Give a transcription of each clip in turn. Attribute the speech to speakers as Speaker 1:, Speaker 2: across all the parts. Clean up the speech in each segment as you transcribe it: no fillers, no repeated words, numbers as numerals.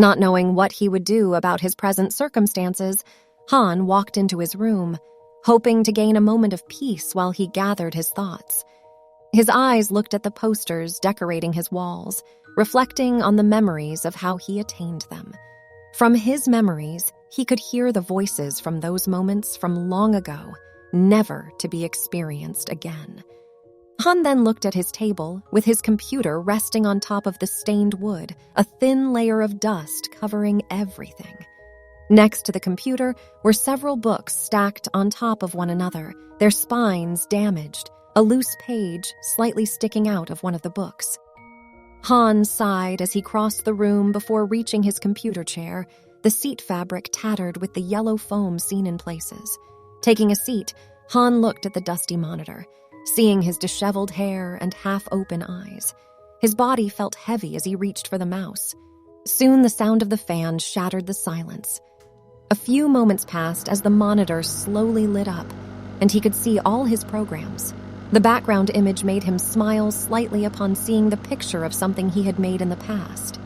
Speaker 1: Not knowing what he would do about his present circumstances, Han walked into his room, hoping to gain a moment of peace while he gathered his thoughts. His eyes looked at the posters decorating his walls, reflecting on the memories of how he attained them. From his memories, he could hear the voices from those moments from long ago, never to be experienced again. Han then looked at his table, with his computer resting on top of the stained wood, a thin layer of dust covering everything. Next to the computer were several books stacked on top of one another, their spines damaged, a loose page slightly sticking out of one of the books. Han sighed as he crossed the room before reaching his computer chair, the seat fabric tattered with the yellow foam seen in places. Taking a seat, Han looked at the dusty monitor, seeing his disheveled hair and half-open eyes. His body felt heavy as he reached for the mouse. Soon the sound of the fan shattered the silence. A few moments passed as the monitor slowly lit up, and he could see all his programs. The background image made him smile slightly upon seeing the picture of something he had made in the past.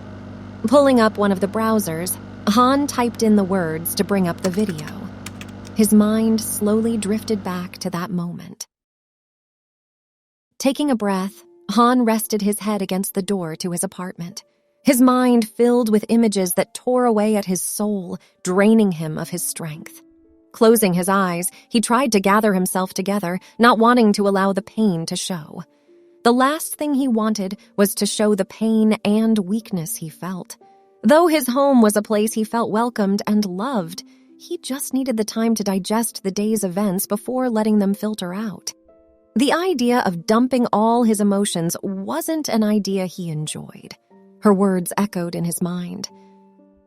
Speaker 1: Pulling up one of the browsers, Han typed in the words to bring up the video. His mind slowly drifted back to that moment. Taking a breath, Han rested his head against the door to his apartment. His mind filled with images that tore away at his soul, draining him of his strength. Closing his eyes, he tried to gather himself together, not wanting to allow the pain to show. The last thing he wanted was to show the pain and weakness he felt. Though his home was a place he felt welcomed and loved, he just needed the time to digest the day's events before letting them filter out. The idea of dumping all his emotions wasn't an idea he enjoyed. Her words echoed in his mind.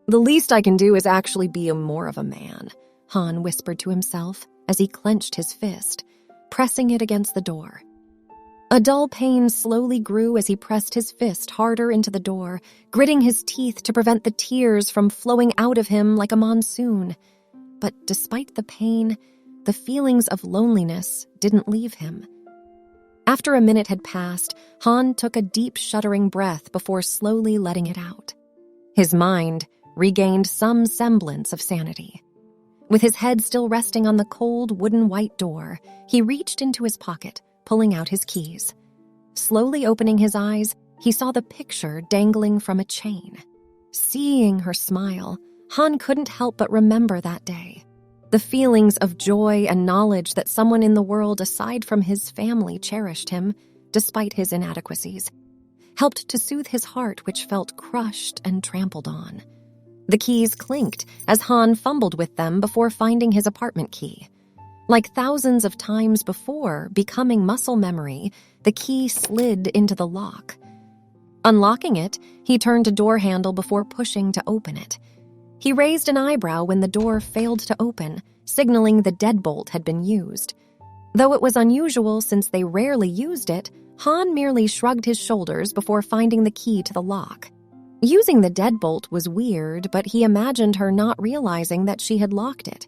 Speaker 1: "The least I can do is actually be more of a man," Han whispered to himself as he clenched his fist, pressing it against the door. A dull pain slowly grew as he pressed his fist harder into the door, gritting his teeth to prevent the tears from flowing out of him like a monsoon. But despite the pain, the feelings of loneliness didn't leave him. After a minute had passed, Han took a deep, shuddering breath before slowly letting it out. His mind regained some semblance of sanity. With his head still resting on the cold, wooden white door, he reached into his pocket, pulling out his keys. Slowly opening his eyes, he saw the picture dangling from a chain. Seeing her smile, Han couldn't help but remember that day. The feelings of joy and knowledge that someone in the world aside from his family cherished him, despite his inadequacies, helped to soothe his heart, which felt crushed and trampled on. The keys clinked as Han fumbled with them before finding his apartment key. Like thousands of times before, becoming muscle memory, the key slid into the lock. Unlocking it, he turned a door handle before pushing to open it. He raised an eyebrow when the door failed to open, signaling the deadbolt had been used. Though it was unusual since they rarely used it, Han merely shrugged his shoulders before finding the key to the lock. Using the deadbolt was weird, but he imagined her not realizing that she had locked it.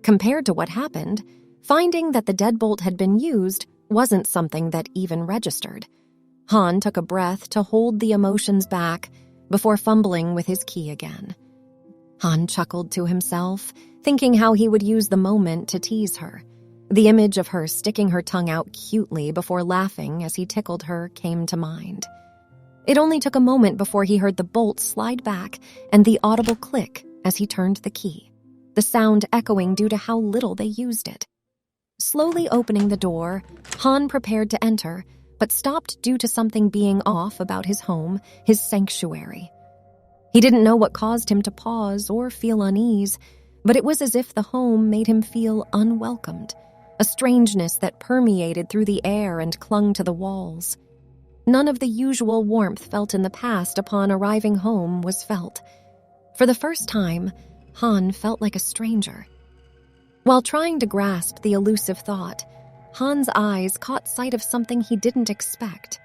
Speaker 1: Compared to what happened, finding that the deadbolt had been used wasn't something that even registered. Han took a breath to hold the emotions back before fumbling with his key again. Han chuckled to himself, thinking how he would use the moment to tease her. The image of her sticking her tongue out cutely before laughing as he tickled her came to mind. It only took a moment before he heard the bolt slide back and the audible click as he turned the key, the sound echoing due to how little they used it. Slowly opening the door, Han prepared to enter, but stopped due to something being off about his home, his sanctuary. He didn't know what caused him to pause or feel unease, but it was as if the home made him feel unwelcomed, a strangeness that permeated through the air and clung to the walls. None of the usual warmth felt in the past upon arriving home was felt. For the first time, Han felt like a stranger. While trying to grasp the elusive thought, Han's eyes caught sight of something he didn't expect.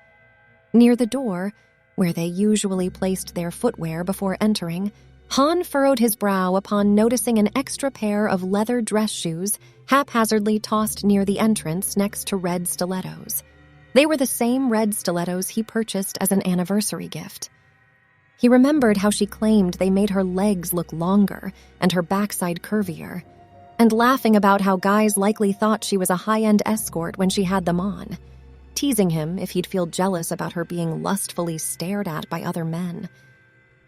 Speaker 1: Near the door, where they usually placed their footwear before entering, Han furrowed his brow upon noticing an extra pair of leather dress shoes haphazardly tossed near the entrance next to red stilettos. They were the same red stilettos he purchased as an anniversary gift. He remembered how she claimed they made her legs look longer and her backside curvier, and laughing about how guys likely thought she was a high-end escort when she had them on, teasing him if he'd feel jealous about her being lustfully stared at by other men.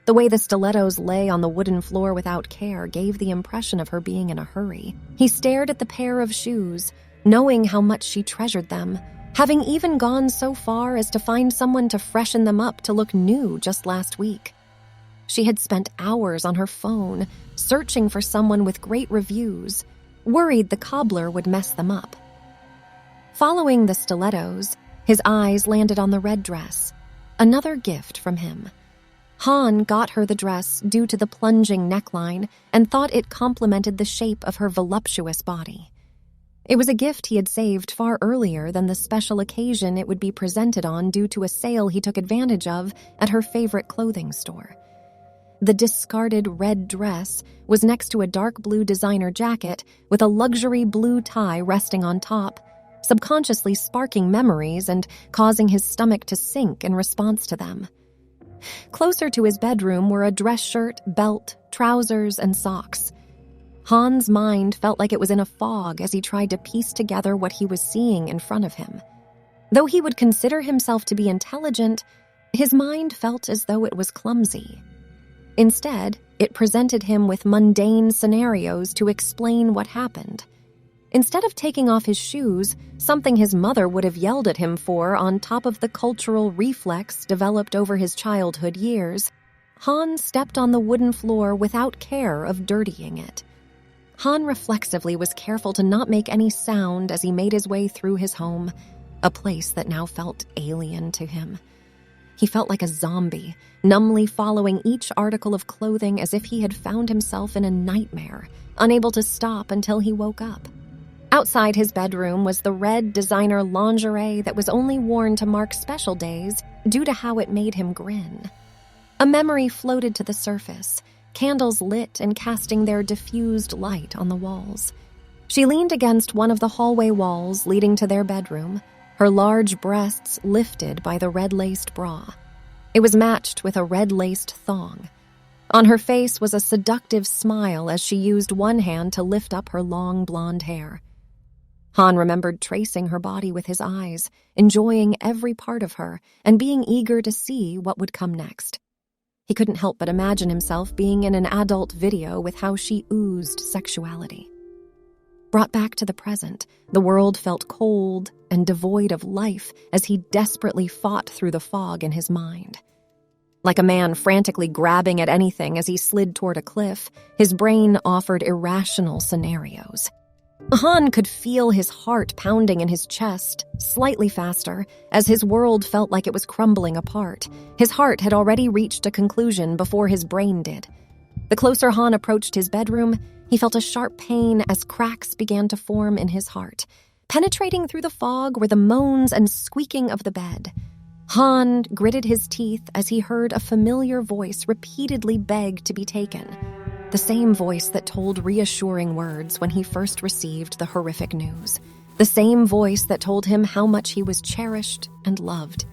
Speaker 1: The way the stilettos lay on the wooden floor without care gave the impression of her being in a hurry. He stared at the pair of shoes, knowing how much she treasured them, having even gone so far as to find someone to freshen them up to look new just last week. She had spent hours on her phone, searching for someone with great reviews, worried the cobbler would mess them up. Following the stilettos, his eyes landed on the red dress, another gift from him. Han got her the dress due to the plunging neckline and thought it complemented the shape of her voluptuous body. It was a gift he had saved far earlier than the special occasion it would be presented on due to a sale he took advantage of at her favorite clothing store. The discarded red dress was next to a dark blue designer jacket with a luxury blue tie resting on top, subconsciously sparking memories and causing his stomach to sink in response to them. Closer to his bedroom were a dress shirt, belt, trousers, and socks. Han's mind felt like it was in a fog as he tried to piece together what he was seeing in front of him. Though he would consider himself to be intelligent, his mind felt as though it was clumsy. Instead, it presented him with mundane scenarios to explain what happened. Instead of taking off his shoes, something his mother would have yelled at him for on top of the cultural reflex developed over his childhood years, Han stepped on the wooden floor without care of dirtying it. Han reflexively was careful to not make any sound as he made his way through his home, a place that now felt alien to him. He felt like a zombie, numbly following each article of clothing as if he had found himself in a nightmare, unable to stop until he woke up. Outside his bedroom was the red designer lingerie that was only worn to mark special days due to how it made him grin. A memory floated to the surface, candles lit and casting their diffused light on the walls. She leaned against one of the hallway walls leading to their bedroom, her large breasts lifted by the red-laced bra. It was matched with a red-laced thong. On her face was a seductive smile as she used one hand to lift up her long blonde hair. Han remembered tracing her body with his eyes, enjoying every part of her, and being eager to see what would come next. He couldn't help but imagine himself being in an adult video with how she oozed sexuality. Brought back to the present, the world felt cold and devoid of life as he desperately fought through the fog in his mind. Like a man frantically grabbing at anything as he slid toward a cliff, his brain offered irrational scenarios. Han could feel his heart pounding in his chest, slightly faster, as his world felt like it was crumbling apart. His heart had already reached a conclusion before his brain did. The closer Han approached his bedroom, he felt a sharp pain as cracks began to form in his heart. Penetrating through the fog were the moans and squeaking of the bed. Han gritted his teeth as he heard a familiar voice repeatedly beg to be taken. The same voice that told reassuring words when he first received the horrific news. The same voice that told him how much he was cherished and loved.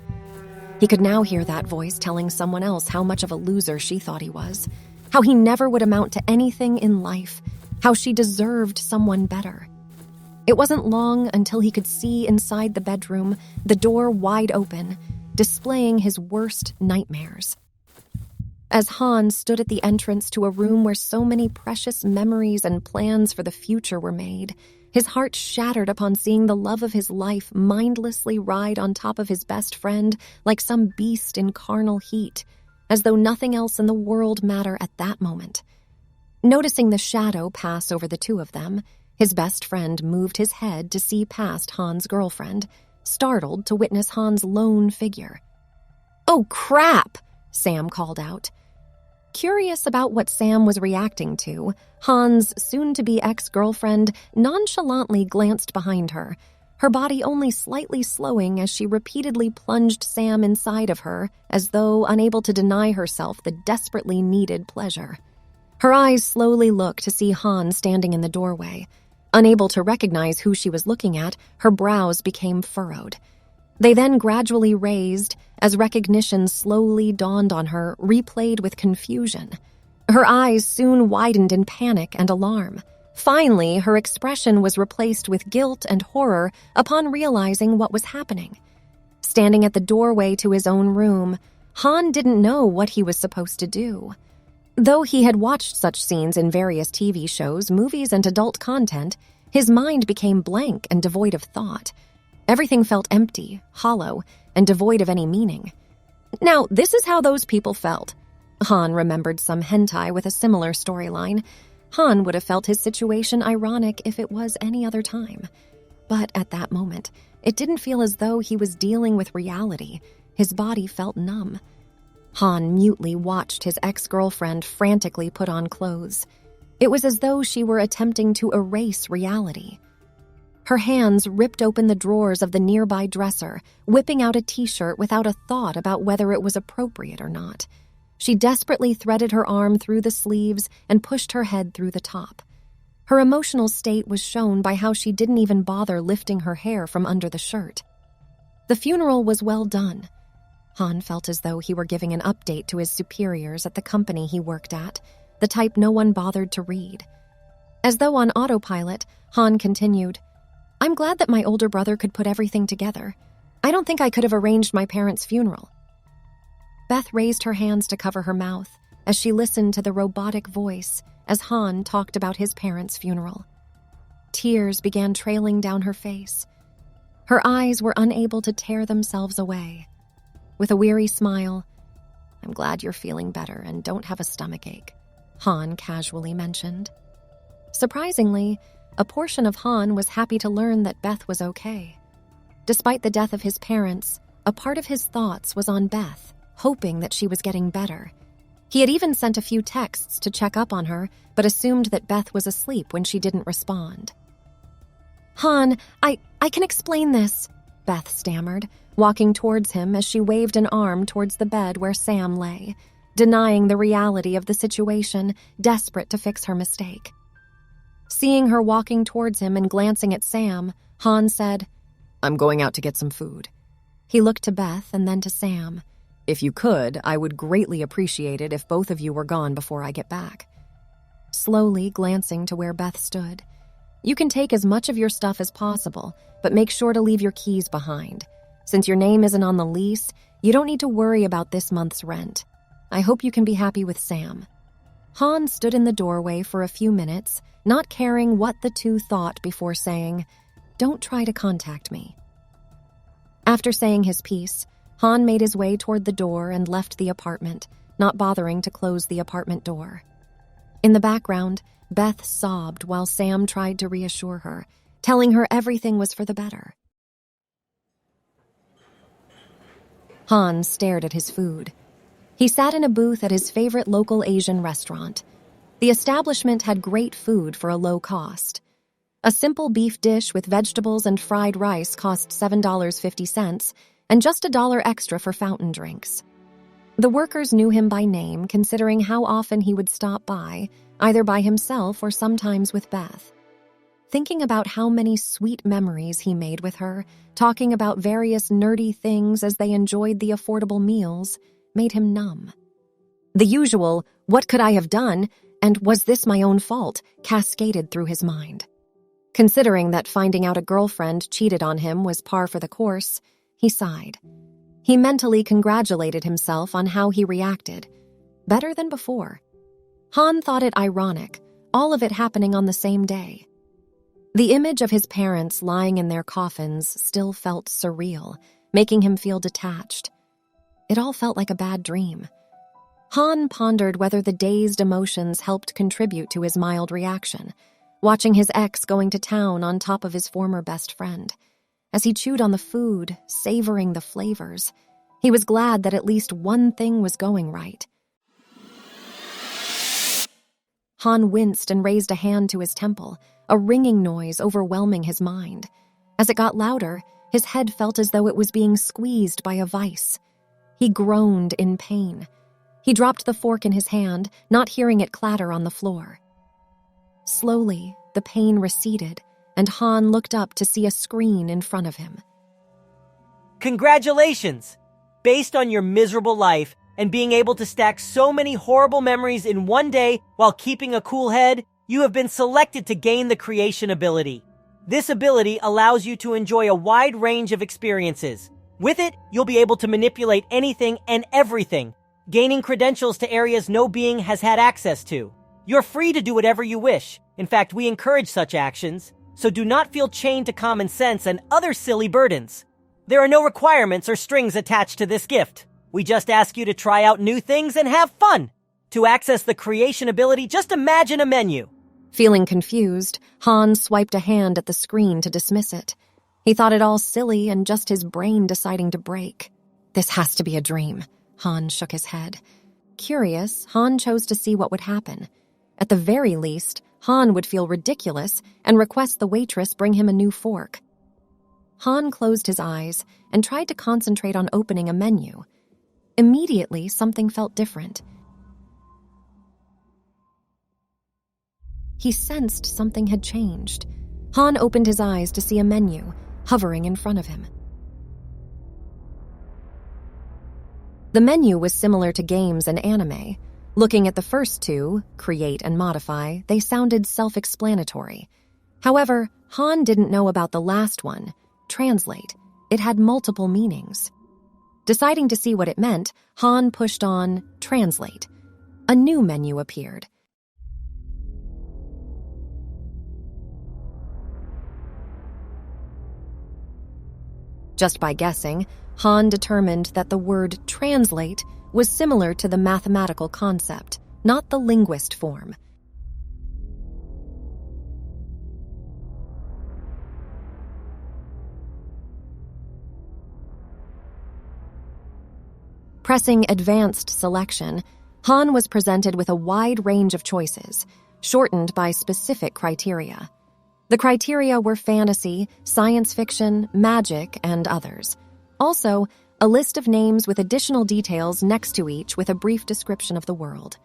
Speaker 1: He could now hear that voice telling someone else how much of a loser she thought he was, how he never would amount to anything in life, how she deserved someone better. It wasn't long until he could see inside the bedroom, the door wide open, displaying his worst nightmares. As Han stood at the entrance to a room where so many precious memories and plans for the future were made, his heart shattered upon seeing the love of his life mindlessly ride on top of his best friend like some beast in carnal heat, as though nothing else in the world mattered at that moment. Noticing the shadow pass over the two of them, his best friend moved his head to see past Han's girlfriend, startled to witness Han's lone figure. "Oh, crap!" Sam called out. Curious about what Sam was reacting to, Han's soon-to-be ex-girlfriend nonchalantly glanced behind her, her body only slightly slowing as she repeatedly plunged Sam inside of her as though unable to deny herself the desperately needed pleasure. Her eyes slowly looked to see Han standing in the doorway. Unable to recognize who she was looking at, her brows became furrowed. They then gradually raised as recognition slowly dawned on her, replayed with confusion. Her eyes soon widened in panic and alarm. Finally, her expression was replaced with guilt and horror upon realizing what was happening. Standing at the doorway to his own room, Han didn't know what he was supposed to do. Though he had watched such scenes in various TV shows, movies, and adult content, his mind became blank and devoid of thought. Everything felt empty, hollow, and devoid of any meaning. Now, this is how those people felt. Han remembered some hentai with a similar storyline. Han would have felt his situation ironic if it was any other time. But at that moment, it didn't feel as though he was dealing with reality. His body felt numb. Han mutely watched his ex-girlfriend frantically put on clothes. It was as though she were attempting to erase reality. Her hands ripped open the drawers of the nearby dresser, whipping out a t-shirt without a thought about whether it was appropriate or not. She desperately threaded her arm through the sleeves and pushed her head through the top. Her emotional state was shown by how she didn't even bother lifting her hair from under the shirt. The funeral was well done. Han felt as though he were giving an update to his superiors at the company he worked at, the type no one bothered to read. As though on autopilot, Han continued, "I'm glad that my older brother could put everything together. I don't think I could have arranged my parents' funeral." Beth raised her hands to cover her mouth as she listened to the robotic voice as Han talked about his parents' funeral. Tears began trailing down her face. Her eyes were unable to tear themselves away. With a weary smile, "I'm glad you're feeling better and don't have a stomachache," Han casually mentioned. Surprisingly, a portion of Han was happy to learn that Beth was okay. Despite the death of his parents, a part of his thoughts was on Beth, hoping that she was getting better. He had even sent a few texts to check up on her, but assumed that Beth was asleep when she didn't respond. "Han, I can explain this," Beth stammered, walking towards him as she waved an arm towards the bed where Sam lay, denying the reality of the situation, desperate to fix her mistake. Seeing her walking towards him and glancing at Sam, Han said, "I'm going out to get some food." He looked to Beth and then to Sam. "If you could, I would greatly appreciate it if both of you were gone before I get back." Slowly glancing to where Beth stood, "You can take as much of your stuff as possible, but make sure to leave your keys behind. Since your name isn't on the lease, you don't need to worry about this month's rent. I hope you can be happy with Sam." Han stood in the doorway for a few minutes, not caring what the two thought before saying, "Don't try to contact me." After saying his piece, Han made his way toward the door and left the apartment, not bothering to close the apartment door. In the background, Beth sobbed while Sam tried to reassure her, telling her everything was for the better. Han stared at his food. He sat in a booth at his favorite local Asian restaurant. The establishment had great food for a low cost. A simple beef dish with vegetables and fried rice cost $7.50, and just $1 extra for fountain drinks. The workers knew him by name, considering how often he would stop by, either by himself or sometimes with Beth. Thinking about how many sweet memories he made with her, talking about various nerdy things as they enjoyed the affordable meals, made him numb. The usual, "What could I have done?" and "Was this my own fault?" cascaded through his mind. Considering that finding out a girlfriend cheated on him was par for the course, he sighed. He mentally congratulated himself on how he reacted. Better than before. Han thought it ironic, all of it happening on the same day. The image of his parents lying in their coffins still felt surreal, making him feel detached. It all felt like a bad dream. Han pondered whether the dazed emotions helped contribute to his mild reaction, watching his ex going to town on top of his former best friend. As he chewed on the food, savoring the flavors, he was glad that at least one thing was going right. Han winced and raised a hand to his temple, a ringing noise overwhelming his mind. As it got louder, his head felt as though it was being squeezed by a vice. He groaned in pain. He dropped the fork in his hand, not hearing it clatter on the floor. Slowly, the pain receded, and Han looked up to see a screen in front of him.
Speaker 2: Congratulations! Based on your miserable life and being able to stack so many horrible memories in one day while keeping a cool head, you have been selected to gain the creation ability. This ability allows you to enjoy a wide range of experiences. With it, you'll be able to manipulate anything and everything, gaining credentials to areas no being has had access to. You're free to do whatever you wish. In fact, we encourage such actions, so do not feel chained to common sense and other silly burdens. There are no requirements or strings attached to this gift. We just ask you to try out new things and have fun. To access the creation ability, just imagine a menu.
Speaker 1: Feeling confused, Han swiped a hand at the screen to dismiss it. He thought it all silly and just his brain deciding to break. This has to be a dream. Han shook his head. Curious, Han chose to see what would happen. At the very least, Han would feel ridiculous and request the waitress bring him a new fork. Han closed his eyes and tried to concentrate on opening a menu. Immediately, something felt different. He sensed something had changed. Han opened his eyes to see a menu hovering in front of him. The menu was similar to games and anime. Looking at the first two, create and modify, they sounded self-explanatory. However, Han didn't know about the last one, translate. It had multiple meanings. Deciding to see what it meant, Han pushed on translate. A new menu appeared. Just by guessing, Han determined that the word translate was similar to the mathematical concept, not the linguist form. Pressing advanced selection, Han was presented with a wide range of choices, shortened by specific criteria. The criteria were fantasy, science fiction, magic, and others. Also, a list of names with additional details next to each with a brief description of the world.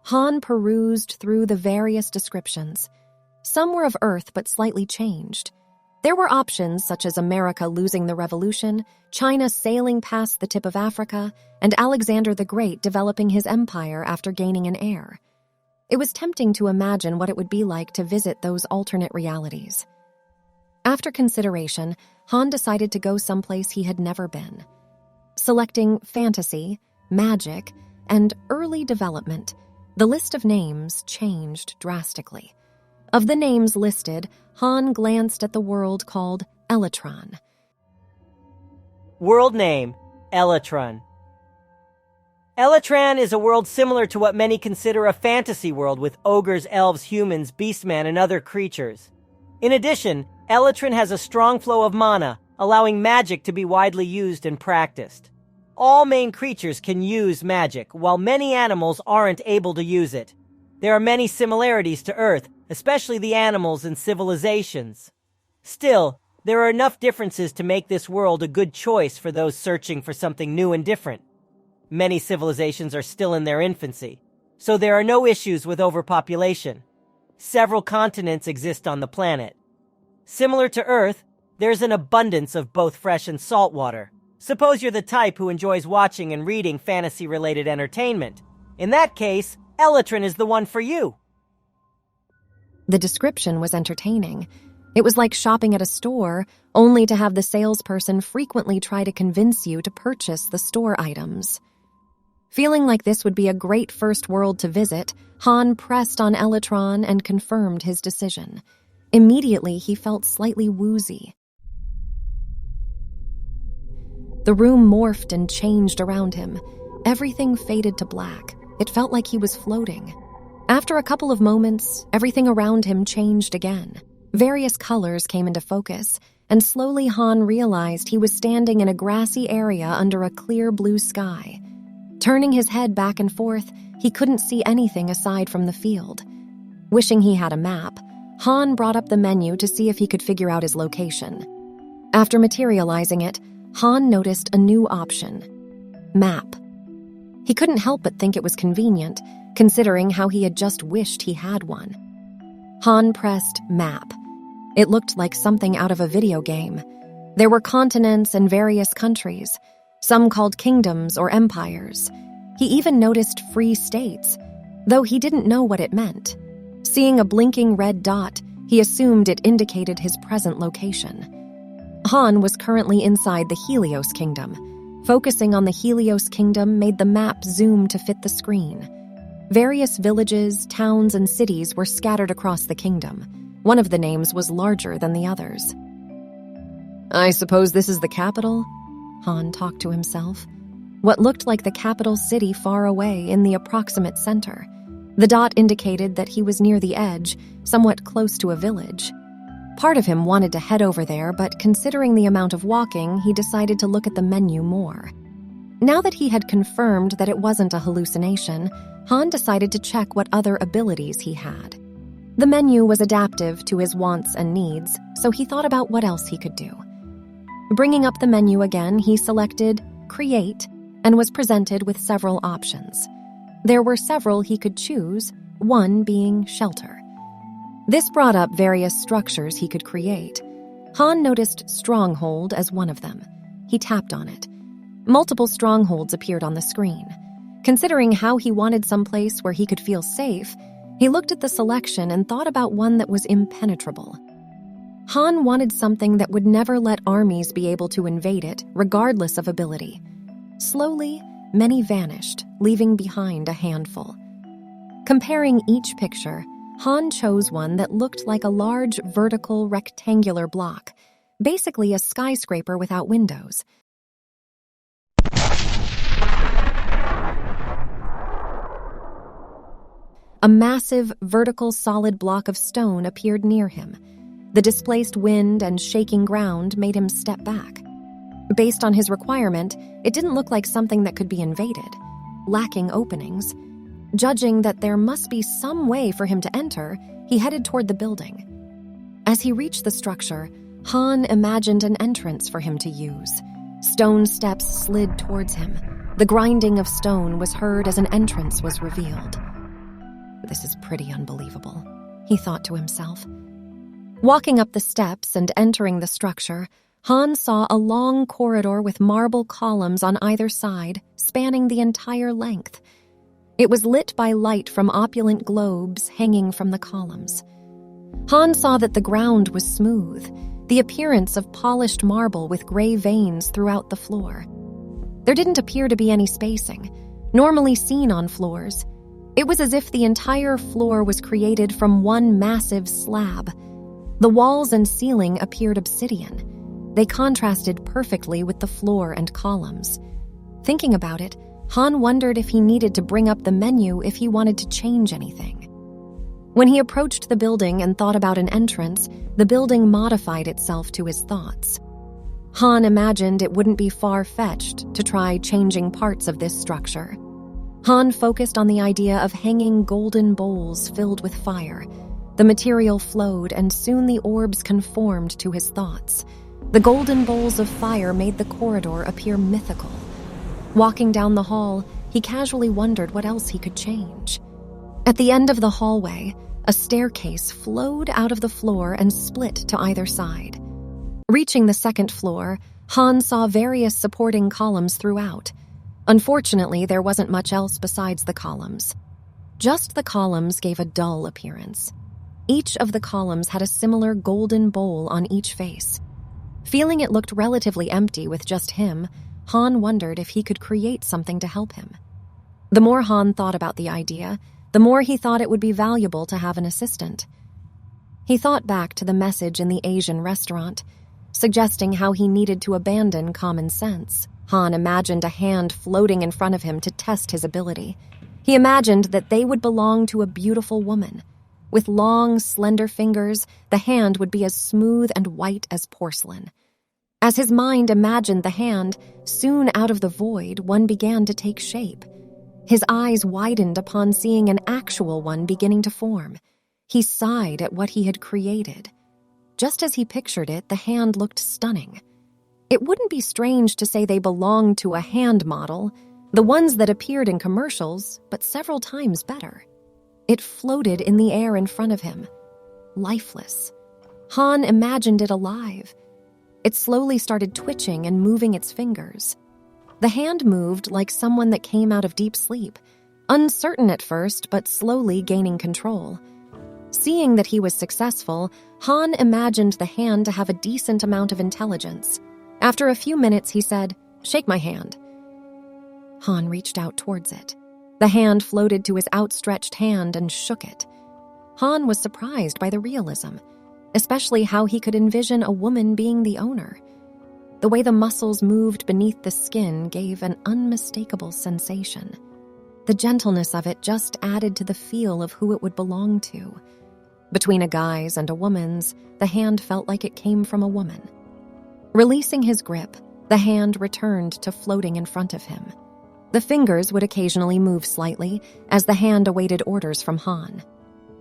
Speaker 1: Han perused through the various descriptions. Some were of Earth but slightly changed. There were options such as America losing the revolution, China sailing past the tip of Africa, and Alexander the Great developing his empire after gaining an heir. It was tempting to imagine what it would be like to visit those alternate realities. After consideration, Han decided to go someplace he had never been. Selecting fantasy, magic, and early development, the list of names changed drastically. Of the names listed, Han glanced at the world called Elytron.
Speaker 2: World name, Elytron. Elytron is a world similar to what many consider a fantasy world with ogres, elves, humans, beastmen, and other creatures. In addition, Elytron has a strong flow of mana, allowing magic to be widely used and practiced. All main creatures can use magic, while many animals aren't able to use it. There are many similarities to Earth, especially the animals and civilizations. Still, there are enough differences to make this world a good choice for those searching for something new and different. Many civilizations are still in their infancy, so there are no issues with overpopulation. Several continents exist on the planet. Similar to Earth, there's an abundance of both fresh and salt water. Suppose you're the type who enjoys watching and reading fantasy-related entertainment. In that case, Elytron is the one for you.
Speaker 1: The description was entertaining. It was like shopping at a store, only to have the salesperson frequently try to convince you to purchase the store items. Feeling like this would be a great first world to visit, Han pressed on Elytron and confirmed his decision. Immediately, he felt slightly woozy. The room morphed and changed around him. Everything faded to black. It felt like he was floating. After a couple of moments, everything around him changed again. Various colors came into focus, and slowly Han realized he was standing in a grassy area under a clear blue sky. Turning his head back and forth, he couldn't see anything aside from the field. Wishing he had a map, Han brought up the menu to see if he could figure out his location. After materializing it, Han noticed a new option: map. He couldn't help but think it was convenient, considering how he had just wished he had one. Han pressed map. It looked like something out of a video game. There were continents and various countries, some called kingdoms or empires. He even noticed free states, though he didn't know what it meant. Seeing a blinking red dot, he assumed it indicated his present location. Han was currently inside the Helios Kingdom. Focusing on the Helios Kingdom made the map zoom to fit the screen. Various villages, towns, and cities were scattered across the kingdom. One of the names was larger than the others. "I suppose this is the capital?" Han talked to himself. What looked like the capital city far away in the approximate center. The dot indicated that he was near the edge, somewhat close to a village. Part of him wanted to head over there, but considering the amount of walking, he decided to look at the menu more. Now that he had confirmed that it wasn't a hallucination, Han decided to check what other abilities he had. The menu was adaptive to his wants and needs, so he thought about what else he could do. Bringing up the menu again, he selected Create and was presented with several options. There were several he could choose, one being Shelter. This brought up various structures he could create. Han noticed Stronghold as one of them. He tapped on it. Multiple strongholds appeared on the screen. Considering how he wanted someplace where he could feel safe, he looked at the selection and thought about one that was impenetrable. Han wanted something that would never let armies be able to invade it, regardless of ability. Slowly, many vanished, leaving behind a handful. Comparing each picture, Han chose one that looked like a large vertical rectangular block, basically a skyscraper without windows. A massive vertical solid block of stone appeared near him. The displaced wind and shaking ground made him step back. Based on his requirement, it didn't look like something that could be invaded, lacking openings. Judging that there must be some way for him to enter, he headed toward the building. As he reached the structure, Han imagined an entrance for him to use. Stone steps slid towards him. The grinding of stone was heard as an entrance was revealed. "This is pretty unbelievable," he thought to himself. Walking up the steps and entering the structure, Han saw a long corridor with marble columns on either side, spanning the entire length. It was lit by light from opulent globes hanging from the columns. Han saw that the ground was smooth, the appearance of polished marble with gray veins throughout the floor. There didn't appear to be any spacing, normally seen on floors. It was as if the entire floor was created from one massive slab. The walls and ceiling appeared obsidian. They contrasted perfectly with the floor and columns. Thinking about it, Han wondered if he needed to bring up the menu if he wanted to change anything. When he approached the building and thought about an entrance, the building modified itself to his thoughts. Han imagined it wouldn't be far-fetched to try changing parts of this structure. Han focused on the idea of hanging golden bowls filled with fire. The material flowed, and soon the orbs conformed to his thoughts. The golden bowls of fire made the corridor appear mythical. Walking down the hall, he casually wondered what else he could change. At the end of the hallway, a staircase flowed out of the floor and split to either side. Reaching the second floor, Han saw various supporting columns throughout. Unfortunately, there wasn't much else besides the columns. Just the columns gave a dull appearance. Each of the columns had a similar golden bowl on each face. Feeling it looked relatively empty with just him, Han wondered if he could create something to help him. The more Han thought about the idea, the more he thought it would be valuable to have an assistant. He thought back to the message in the Asian restaurant, suggesting how he needed to abandon common sense. Han imagined a hand floating in front of him to test his ability. He imagined that they would belong to a beautiful woman. With long, slender fingers, the hand would be as smooth and white as porcelain. As his mind imagined the hand, soon out of the void, one began to take shape. His eyes widened upon seeing an actual one beginning to form. He sighed at what he had created. Just as he pictured it, the hand looked stunning. It wouldn't be strange to say they belonged to a hand model, the ones that appeared in commercials, but several times better. It floated in the air in front of him, lifeless. Han imagined it alive. It slowly started twitching and moving its fingers. The hand moved like someone that came out of deep sleep, uncertain at first, but slowly gaining control. Seeing that he was successful, Han imagined the hand to have a decent amount of intelligence. After a few minutes, he said, "Shake my hand." Han reached out towards it. The hand floated to his outstretched hand and shook it. Han was surprised by the realism, especially how he could envision a woman being the owner. The way the muscles moved beneath the skin gave an unmistakable sensation. The gentleness of it just added to the feel of who it would belong to. Between a guy's and a woman's, the hand felt like it came from a woman. Releasing his grip, the hand returned to floating in front of him. The fingers would occasionally move slightly as the hand awaited orders from Han.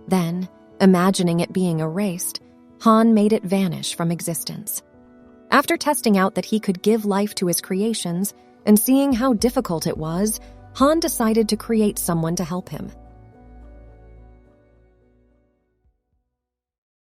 Speaker 1: Then, imagining it being erased, Han made it vanish from existence. After testing out that he could give life to his creations and seeing how difficult it was, Han decided to create someone to help him.